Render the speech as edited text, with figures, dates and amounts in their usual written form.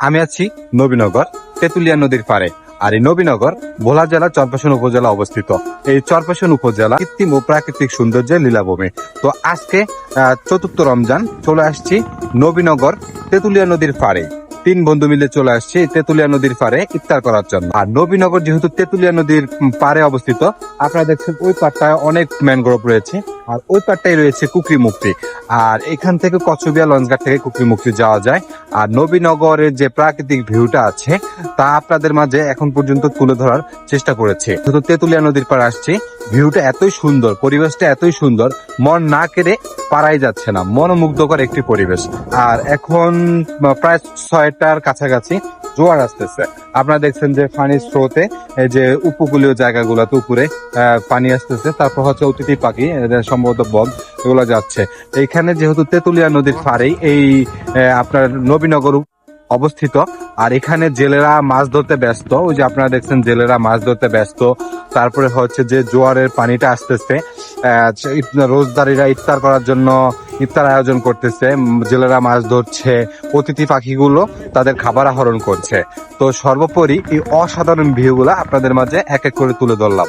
আমি আছি নবীনগর তেঁতুলিয়া নদীর পাড়ে। আর এই নবীনগর ভোলা জেলা চরপেশন উপজেলা অবস্থিত। এই চরপেশন উপজেলা কৃত্রিম ও প্রাকৃতিক সৌন্দর্যের লীলাভূমি। তো আজকে চতুর্থ রমজান চলে আসছি নবীনগর তেঁতুলিয়া নদীর পাড়ে। 3 বন্ধু মিলে চলে আসছি তেঁতুলিয়া নদীর পাড়ে ইফতার করার জন্য। আর নবীনগর যেহেতু তেঁতুলিয়া নদীর পাড়ে অবস্থিত, আপনারা দেখছেন ওই পাড়টায় অনেক ম্যানগ্রোভ রয়েছে, আর ওই পাড়টাই রয়েছে কুকরি মুক্তি। আর এখান থেকে কচুবিয়া লঞ্চঘাট থেকে কুকরি মুক্তি যাওয়া যায়। আর নবীনগরের যে প্রাকৃতিক ভিউটা আছে তা আপনাদের মাঝে এখন পর্যন্ত তুলে ধরার চেষ্টা করেছে। যেহেতু তেঁতুলিয়া নদীর পাড়ে আসছি, ভিউটা এতই সুন্দর, পরিবেশটা এতই সুন্দর, মন না কেড়ে পারাই যাচ্ছে না, মনোমুগ্ধকর একটি পরিবেশ। আর এখন প্রায় 6টার কাছাকাছি জোয়ার আসতেছে। আপনারা দেখছেন যে পানির স্রোতে এই যে উপকূলীয় জায়গাগুলোতে উপরে পানি আসতেছে। তারপর হচ্ছে অতিথি পাখি, সম্ভবত বগ, এগুলো যাচ্ছে। এইখানে যেহেতু তেঁতুলিয়া নদীর পাড়েই এই আপনার নবীনগর অবস্থিত। আর এখানে জেলেরা মাছ ধরতে ব্যস্ত, ওই যে আপনারা দেখছেন জেলেরা মাছ ধরতে ব্যস্ত। তারপরে হচ্ছে যে জোয়ারের পানিটা আসতেছে, রোজদারিরা ইফতার করার জন্য ইফতার আয়োজন করতেছে, জেলেরা মাছ ধরছে, অতিথি পাখিগুলো তাদের খাবার আহরণ করছে। তো সর্বোপরি এই অসাধারণ ভিউগুলা আপনাদের মাঝে এক এক করে তুলে ধরলাম।